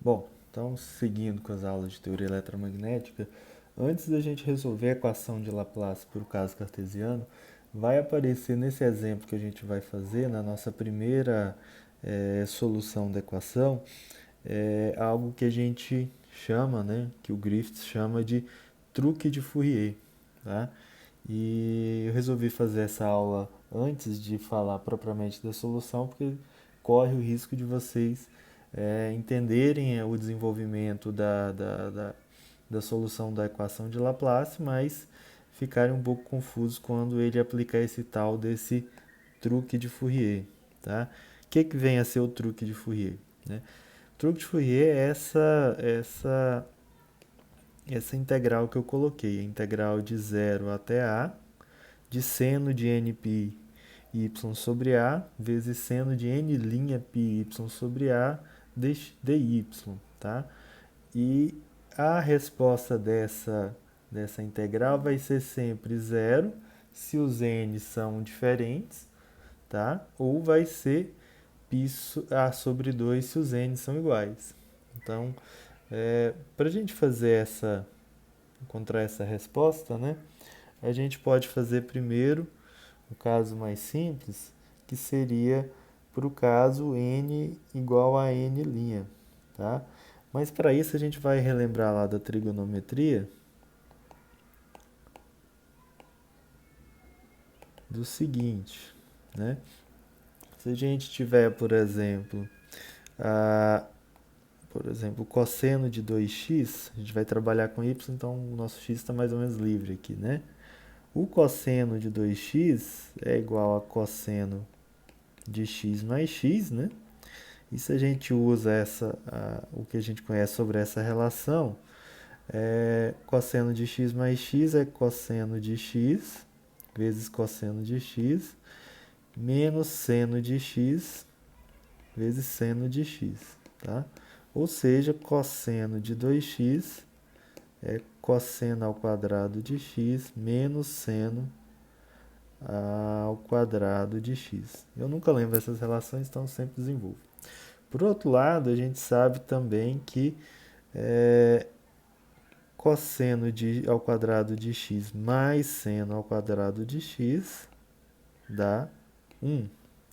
Bom, então seguindo com as aulas de teoria eletromagnética, antes da gente resolver a equação de Laplace por caso cartesiano, vai aparecer nesse exemplo que a gente vai fazer, na nossa primeira solução da equação, algo que a gente chama, né, que o Griffiths chama de truque de Fourier, tá? E eu resolvi fazer essa aula antes de falar propriamente da solução, porque corre o risco de vocês entenderem o desenvolvimento da solução da equação de Laplace, mas ficarem um pouco confusos quando ele aplicar esse tal desse truque de Fourier. Tá? O que vem a ser o truque de Fourier? Né? O truque de Fourier é essa integral que eu coloquei, a integral de zero até a, de seno de nπ y sobre a, vezes seno de n' πy sobre a dy, tá? E a resposta dessa integral vai ser sempre zero se os n são diferentes, tá? Ou vai ser π a sobre 2 se os n são iguais. Então, para a gente encontrar essa resposta, né? A gente pode fazer primeiro o caso mais simples, que seria para o caso n igual a n', tá? Mas para isso a gente vai relembrar lá da trigonometria do seguinte, né? Se a gente tiver, a, o cosseno de 2x, a gente vai trabalhar com y, então o nosso x está mais ou menos livre aqui, né? O cosseno de 2x é igual a cosseno de x mais x, né? E se a gente usa o que a gente conhece sobre essa relação, cosseno de x mais x é cosseno de x vezes cosseno de x menos seno de x vezes seno de x, tá? Ou seja, cosseno de 2x é cosseno ao quadrado de x menos seno ao quadrado de x. Eu nunca lembro essas relações, então sempre desenvolvo. Por outro lado, a gente sabe também que cosseno ao quadrado de x mais seno ao quadrado de x dá 1.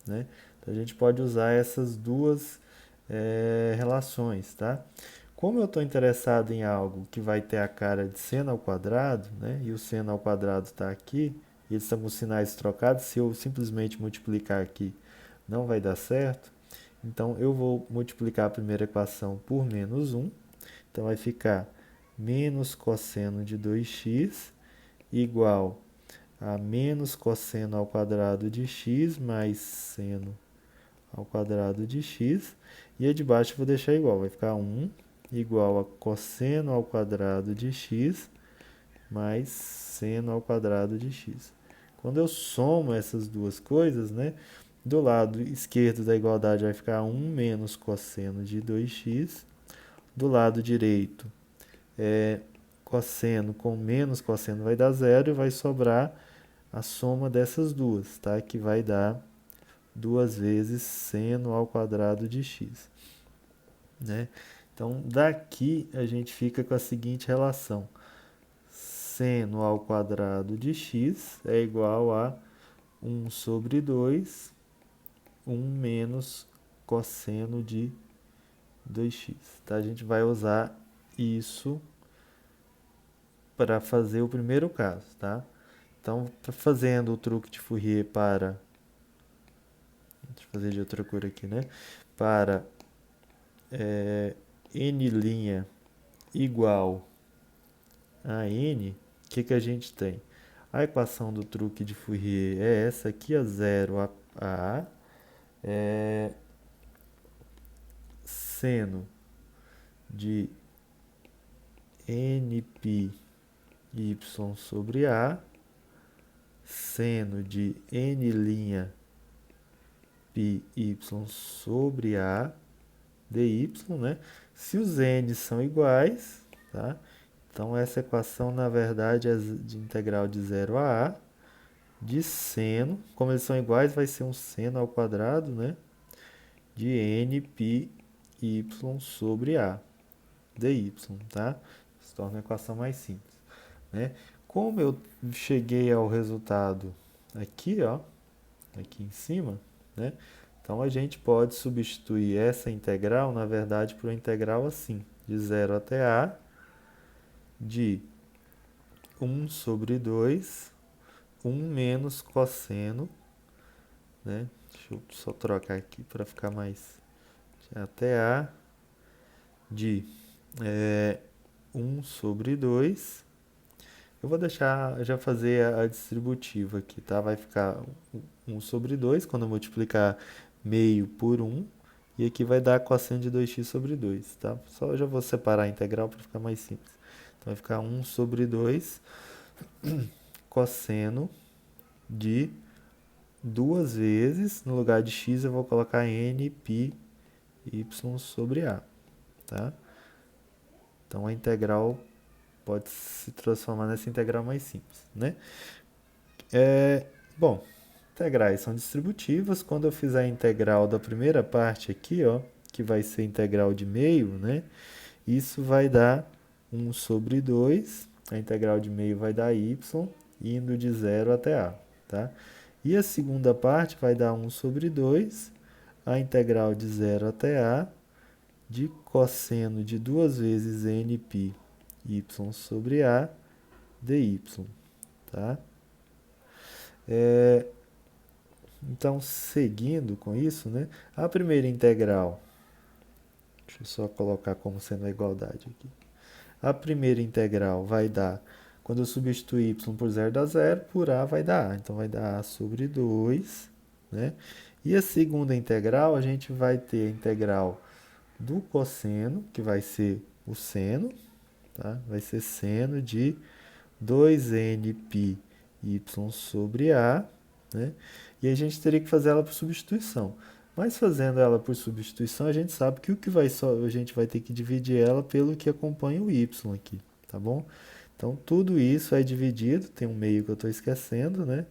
Né? Então a gente pode usar essas duas relações. Tá? Como eu estou interessado em algo que vai ter a cara de seno ao quadrado, né? E o seno ao quadrado está aqui, e eles estão com sinais trocados, se eu simplesmente multiplicar aqui, não vai dar certo. Então eu vou multiplicar a primeira equação por menos 1. Então vai ficar menos cosseno de 2x igual a menos cosseno ao quadrado de x mais seno ao quadrado de x. E a de baixo eu vou deixar igual, vai ficar 1 igual a cosseno ao quadrado de x mais seno ao quadrado de x. Quando eu somo essas duas coisas, né, do lado esquerdo da igualdade vai ficar 1 menos cosseno de 2x. Do lado direito, cosseno com menos cosseno vai dar zero e vai sobrar a soma dessas duas, tá? Que vai dar 2 vezes seno ao quadrado de x. Né? Então, daqui a gente fica com a seguinte relação. Seno ao quadrado de x é igual a 1 sobre 2, 1 menos cosseno de 2x. Tá? A gente vai usar isso para fazer o primeiro caso. Tá? Então, fazendo o truque de Fourier para... Deixa eu fazer de outra cor aqui, né? Para n' igual a n, o que a gente tem? A equação do truque de Fourier é essa aqui, a 0 a é seno de nπy sobre a, seno de n' πy sobre a dy, né? Se os n são iguais, tá? Então essa equação na verdade é de integral de 0 a de seno, como eles são iguais, vai ser um seno ao quadrado, né? De nπy y sobre a dy, tá? Se torna uma equação mais simples, né? Como eu cheguei ao resultado aqui, ó, aqui em cima, né? Então, a gente pode substituir essa integral, na verdade, por uma integral assim, de 0 até a, de 1 sobre 2, 1 menos cosseno, né? Deixa eu só trocar aqui para ficar mais, até a, de 1 sobre 2. Eu vou deixar, já fazer a distributiva aqui, tá? Vai ficar 1 sobre 2, quando eu multiplicar meio por 1, e aqui vai dar cosseno de 2x sobre 2, tá? Só já vou separar a integral para ficar mais simples. Então, vai ficar 1 sobre 2 cosseno de 2 vezes, no lugar de x eu vou colocar n π y sobre a, tá? Então, a integral pode se transformar nessa integral mais simples, né? Bom, integrais são distributivas. Quando eu fizer a integral da primeira parte aqui, ó, que vai ser integral de meio, né? Isso vai dar 1 sobre 2. A integral de meio vai dar y, indo de 0 até a, tá? E a segunda parte vai dar 1 sobre 2. A integral de 0 até a de cosseno de 2 vezes nπ y sobre a dy, tá? Então, seguindo com isso, né? A primeira integral, deixa eu só colocar como sendo a igualdade aqui. A primeira integral vai dar, quando eu substituir y por 0, dá 0, por a vai dar a. Então, vai dar a sobre 2, né? E a segunda integral, a gente vai ter a integral do cosseno, que vai ser o seno, tá? Vai ser seno de 2nπ y sobre a, né? E a gente teria que fazer ela por substituição. Mas fazendo ela por substituição, a gente sabe que a gente vai ter que dividir ela pelo que acompanha o y aqui, tá bom? Então, tudo isso é dividido, tem um meio que eu estou esquecendo, né?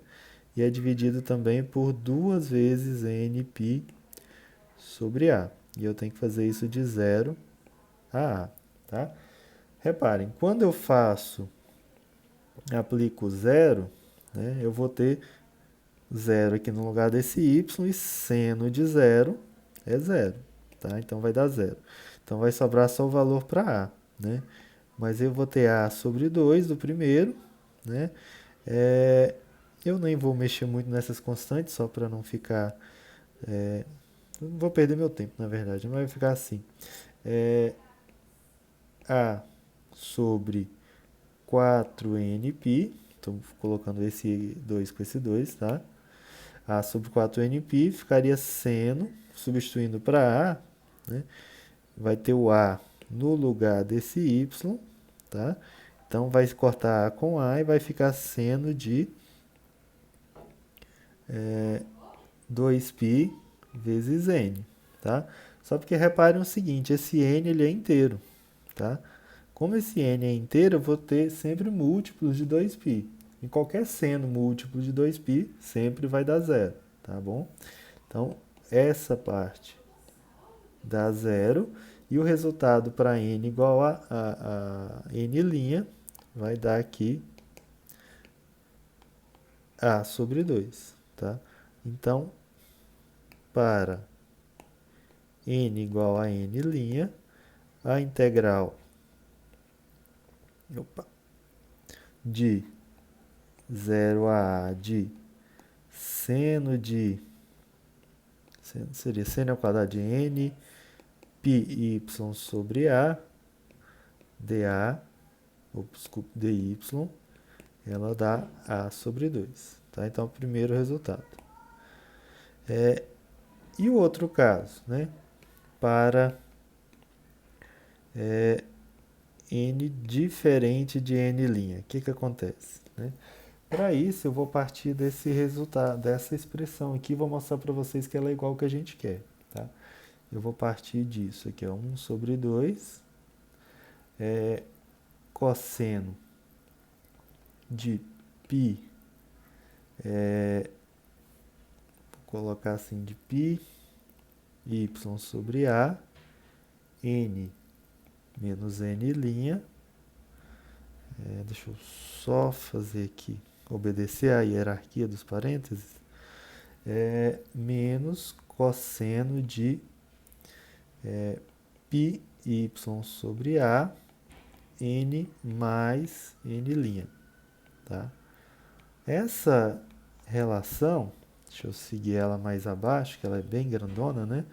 E é dividido também por 2 vezes nπ sobre a. E eu tenho que fazer isso de 0 a a, tá? Reparem, quando eu aplico 0, né, eu vou ter 0 aqui no lugar desse y, e seno de 0 é 0, tá? Então, vai dar 0. Então, vai sobrar só o valor para a, né? Mas eu vou ter a sobre 2 do primeiro, né? Eu nem vou mexer muito nessas constantes, só para não ficar... não vou perder meu tempo, na verdade, mas vai ficar assim. A sobre 4nπ, estou colocando esse 2 com esse 2, tá? A sobre 4nπ ficaria seno, substituindo para a, né? Vai ter o a no lugar desse y, tá? Então, vai cortar a com a e vai ficar seno de 2π vezes n, tá? Só porque reparem o seguinte, esse n ele é inteiro, tá? Como esse n é inteiro, eu vou ter sempre múltiplos de 2π. Em qualquer seno múltiplo de 2π, sempre vai dar zero, tá bom? Então, essa parte dá zero, e o resultado para n igual a n' vai dar aqui a sobre 2, tá? Então, para n igual a n', a integral de 0 a de seno seria seno ao quadrado de n πy sobre a dA, desculpe, dy, ela dá a sobre 2, tá? Então, o primeiro resultado. E o outro caso, né? Para n diferente de n', o que acontece, né? Para isso, eu vou partir desse resultado, dessa expressão aqui, vou mostrar para vocês que ela é igual ao que a gente quer, tá? Eu vou partir disso aqui, ó, 1 sobre 2, cosseno de π, vou colocar assim, de π y sobre a, n menos n', deixa eu só fazer aqui, obedecer a hierarquia dos parênteses, menos cosseno de πy sobre a, n mais n', tá? Essa relação, deixa eu seguir ela mais abaixo, que ela é bem grandona, né?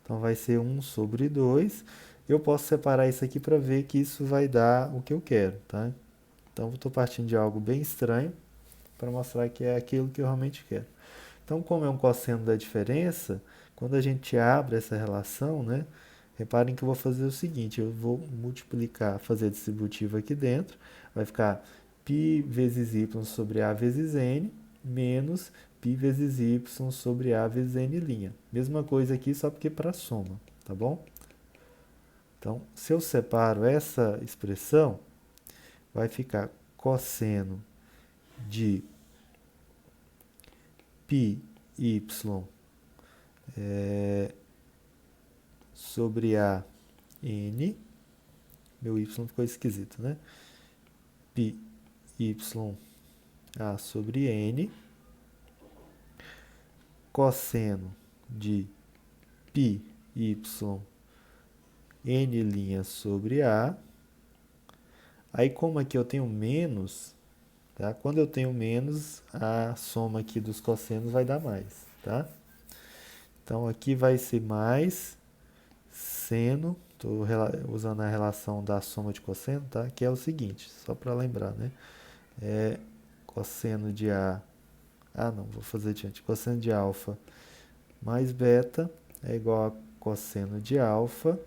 Então, vai ser 1 sobre 2. Eu posso separar isso aqui para ver que isso vai dar o que eu quero, tá? Então, eu estou partindo de algo bem estranho para mostrar que é aquilo que eu realmente quero. Então, como é um cosseno da diferença, quando a gente abre essa relação, né? Reparem que eu vou fazer o seguinte, eu vou multiplicar, fazer a distributiva aqui dentro, vai ficar π vezes y sobre a vezes n, menos π vezes y sobre a vezes n'. Mesma coisa aqui, só porque para soma, tá bom? Então, se eu separo essa expressão, vai ficar cosseno de πy sobre a n, meu y ficou esquisito, né? πy a sobre n, cosseno de πy n' sobre a. Aí, como aqui eu tenho menos, tá? Quando eu tenho menos, a soma aqui dos cossenos vai dar mais, tá? Então, aqui vai ser mais seno, estou usando a relação da soma de cosseno, tá? Que é o seguinte, só para lembrar, né? Cosseno de A, não, vou fazer adiante, cosseno de alfa mais beta é igual a cosseno de alfa,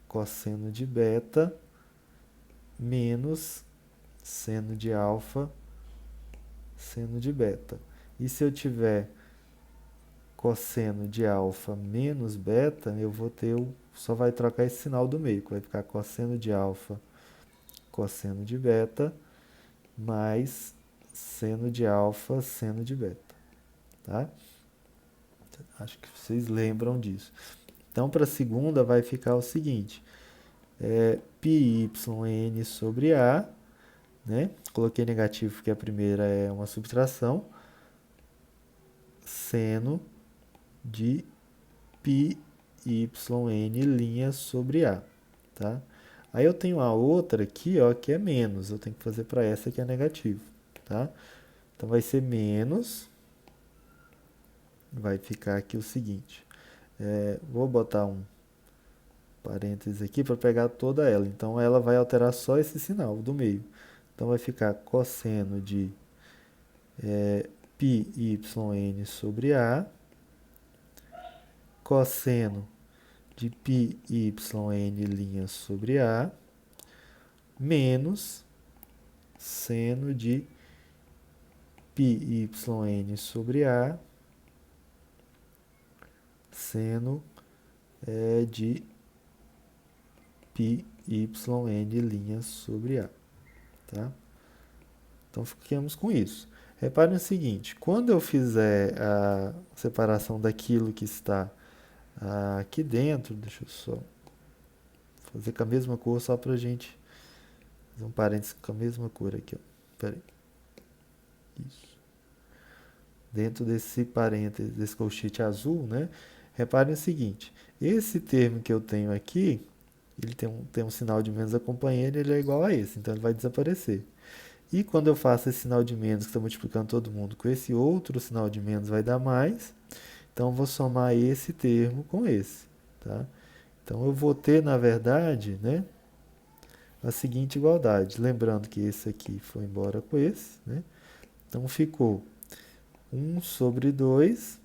cosseno de beta menos seno de alfa, seno de beta. E se eu tiver cosseno de alfa menos beta, eu vou ter só vai trocar esse sinal do meio, que vai ficar cosseno de alfa, cosseno de beta, mais seno de alfa, seno de beta, tá? Acho que vocês lembram disso. Então, para a segunda vai ficar o seguinte, πyn sobre a, né? Coloquei negativo porque a primeira é uma subtração, seno de πyn' sobre a, tá? Aí eu tenho a outra aqui, ó, que é menos, eu tenho que fazer para essa que é negativo, tá? Então, vai ser menos, vai ficar aqui o seguinte, vou botar um parênteses aqui para pegar toda ela, então ela vai alterar só esse sinal do meio. Então, vai ficar cosseno de πyn sobre a, cosseno de πyn' sobre a, menos seno de πyn sobre a, seno de πyn' sobre a, tá? Então, ficamos com isso. Reparem o seguinte, quando eu fizer a separação daquilo que está aqui dentro, deixa eu só fazer com a mesma cor, só para a gente fazer um parênteses com a mesma cor aqui, ó. Pera aí. Isso. Dentro desse parênteses, desse colchete azul, né? Reparem o seguinte, esse termo que eu tenho aqui, ele tem um sinal de menos acompanhando, ele é igual a esse, então ele vai desaparecer. E quando eu faço esse sinal de menos, que está multiplicando todo mundo com esse outro sinal de menos, vai dar mais. Então, eu vou somar esse termo com esse, tá? Então, eu vou ter, na verdade, né, a seguinte igualdade. Lembrando que esse aqui foi embora com esse, né? Então, ficou 1 sobre 2,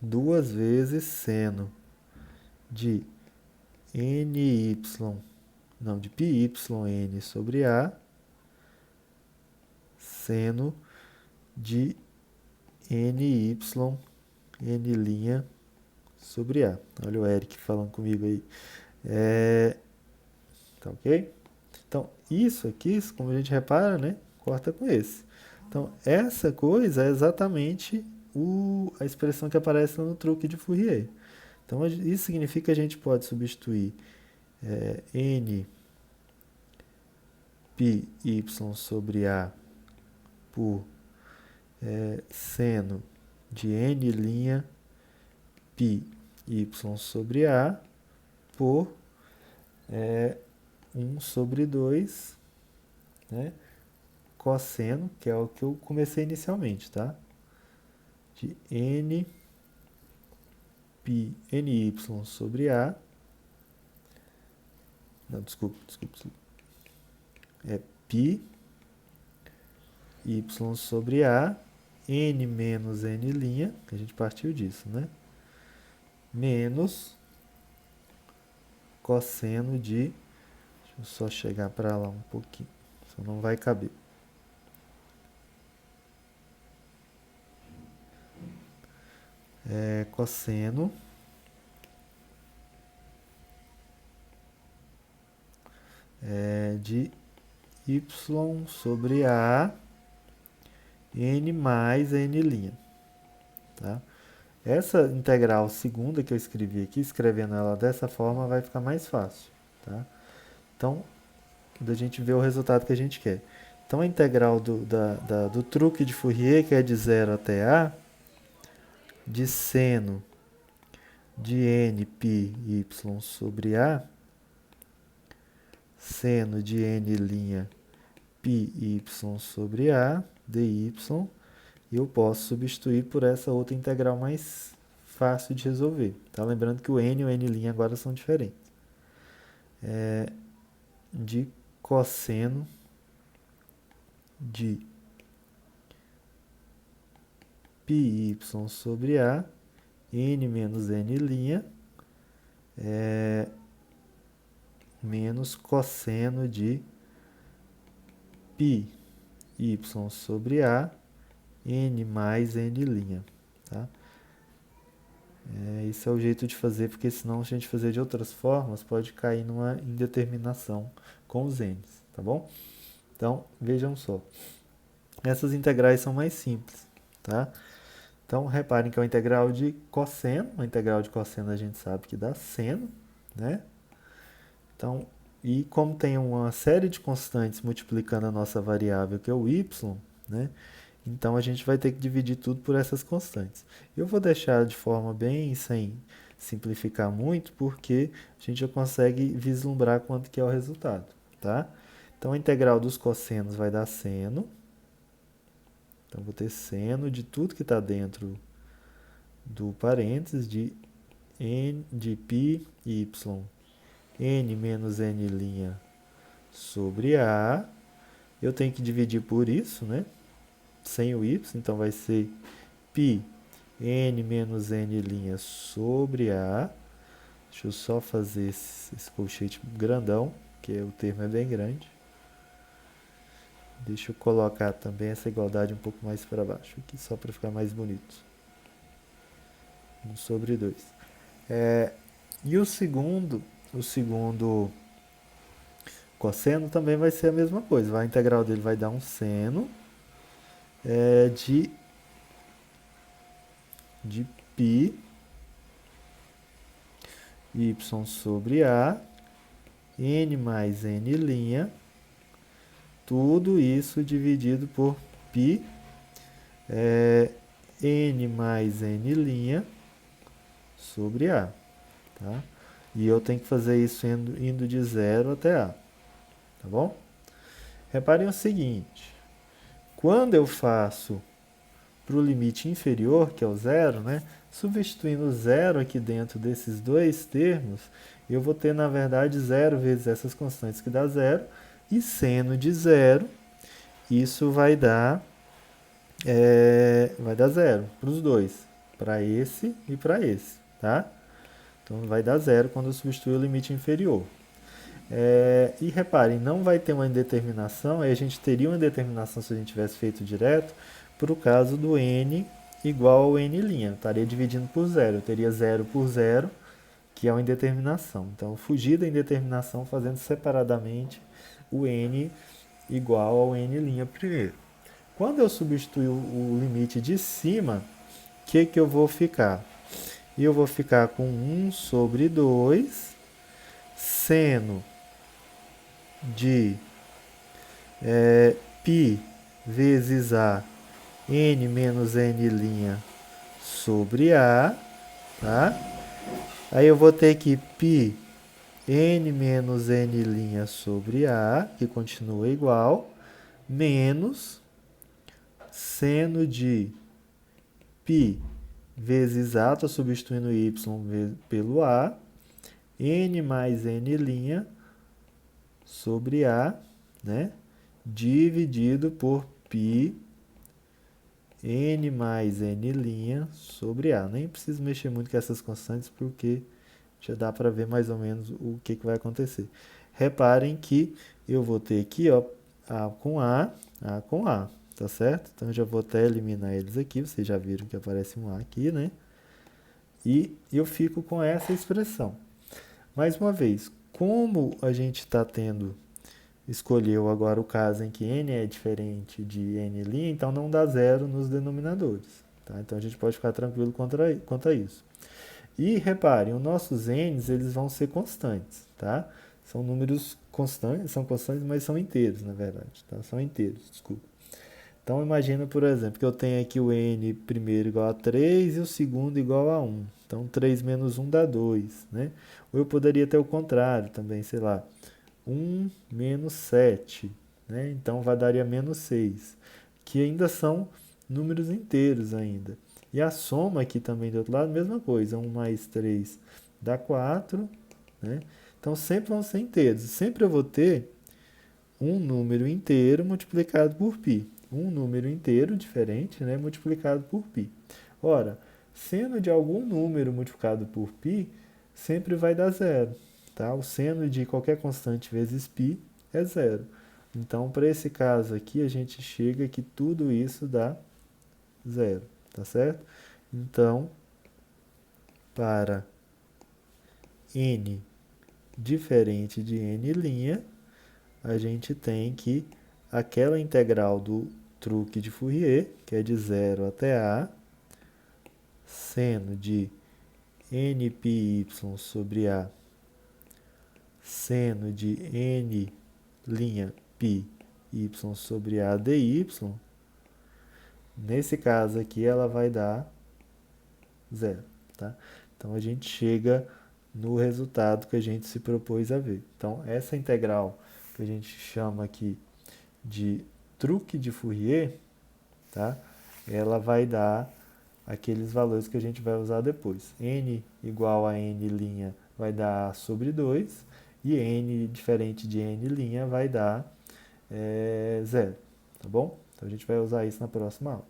2 vezes seno de de πyn sobre a, seno de ny, n' sobre a. Olha o Eric falando comigo aí. Tá ok? Então, isso aqui, como a gente repara, né? Corta com esse. Então, essa coisa é exatamente a expressão que aparece no truque de Fourier. Então, isso significa que a gente pode substituir n πy sobre A por seno de n' πy sobre A por 1 sobre 2, né, cosseno, que é o que eu comecei inicialmente, tá? De n π ny sobre A. Não, desculpa. É π y sobre A, n menos n', que a gente partiu disso, né? Menos cosseno de... Deixa eu só chegar para lá um pouquinho, senão não vai caber. Cosseno de y sobre A, n mais n'. Tá? Essa integral segunda que eu escrevi aqui, escrevendo ela dessa forma, vai ficar mais fácil. Tá? Então, da gente ver o resultado que a gente quer. Então, a integral do truque de Fourier, que é de 0 até A, de seno de n π y sobre A, seno de n' πy sobre A, dy, e eu posso substituir por essa outra integral mais fácil de resolver. Tá? Lembrando que o n e o n' agora são diferentes. De cosseno de πy sobre A, n menos n', menos cosseno de πy sobre A, n mais n'. Tá? Esse é o jeito de fazer, porque senão, se a gente fazer de outras formas, pode cair numa indeterminação com os n's, tá bom? Então, vejam só. Essas integrais são mais simples, tá? Então, reparem que é uma integral de cosseno. A integral de cosseno a gente sabe que dá seno, né? Então, e como tem uma série de constantes multiplicando a nossa variável, que é o y, né? Então, a gente vai ter que dividir tudo por essas constantes. Eu vou deixar de forma bem sem simplificar muito, porque a gente já consegue vislumbrar quanto que é o resultado, tá? Então, a integral dos cossenos vai dar seno. Então, vou ter seno de tudo que está dentro do parênteses de πy, n menos n' sobre A. Eu tenho que dividir por isso, né? Sem o y, então vai ser π n menos n' sobre A. Deixa eu só fazer esse colchete grandão, que o termo é bem grande. Deixa eu colocar também essa igualdade um pouco mais para baixo aqui, só para ficar mais bonito. 1 sobre 2. E o segundo cosseno também vai ser a mesma coisa. A integral dele vai dar um seno de π y sobre A, n mais n', tudo isso dividido por π, n mais n' sobre A. Tá? E eu tenho que fazer isso indo de 0 até A. Tá bom? Reparem o seguinte. Quando eu faço para o limite inferior, que é o zero, né? Substituindo o zero aqui dentro desses dois termos, eu vou ter, na verdade, 0 vezes essas constantes, que dá 0, e seno de 0, isso vai dar 0 para os dois, para esse e para esse, tá? Então, vai dar 0 quando eu substituir o limite inferior. E reparem, não vai ter uma indeterminação, aí a gente teria uma indeterminação se a gente tivesse feito direto, para o caso do n igual ao n'. Eu estaria dividindo por 0, eu teria 0 por 0, que é uma indeterminação. Então, eu fugi da indeterminação fazendo separadamente o n igual ao n' primeiro. Quando eu substituir o limite de cima, que eu vou ficar? Eu vou ficar com 1 sobre 2, seno de π vezes A, n menos n' sobre A, tá? Aí eu vou ter que π n menos n' sobre A, que continua igual, menos seno de π vezes A, estou substituindo y pelo A, n mais n' sobre A, né? Dividido por π n mais n' sobre A. Nem preciso mexer muito com essas constantes, porque já dá para ver mais ou menos o que vai acontecer. Reparem que eu vou ter aqui, ó, A com A com A, tá certo? Então eu já vou até eliminar eles aqui, vocês já viram que aparece um A aqui, né? E eu fico com essa expressão. Mais uma vez, como a gente está escolheu agora o caso em que n é diferente de n', então não dá zero nos denominadores. Tá? Então a gente pode ficar tranquilo quanto a isso. E reparem, os nossos n's eles vão ser constantes, tá? São números constantes, mas são inteiros, na verdade. Tá? São inteiros, desculpa. Então imagina, por exemplo, que eu tenho aqui o n primeiro igual a 3 e o segundo igual a 1. Então 3 menos 1 dá 2, né? Ou eu poderia ter o contrário também, sei lá, 1 menos 7, né? Então daria menos 6, que ainda são números inteiros ainda. E a soma aqui também do outro lado, mesma coisa, 1 mais 3 dá 4, né? Então sempre vão ser inteiros. Sempre eu vou ter um número inteiro multiplicado por π. Um número inteiro diferente, né, multiplicado por π. Ora, seno de algum número multiplicado por π sempre vai dar zero. Tá? O seno de qualquer constante vezes π é zero. Então, para esse caso aqui, a gente chega que tudo isso dá zero. Tá certo? Então, para n diferente de n', a gente tem que aquela integral do truque de Fourier, que é de 0 até A, seno de nπy sobre A, seno de n'πy sobre A dy, nesse caso aqui ela vai dar zero. Tá? Então a gente chega no resultado que a gente se propôs a ver. Então essa integral que a gente chama aqui de truque de Fourier, tá? Ela vai dar aqueles valores que a gente vai usar depois. N igual a n' vai dar A sobre 2 e n diferente de n' vai dar zero, tá bom? Então a gente vai usar isso na próxima aula.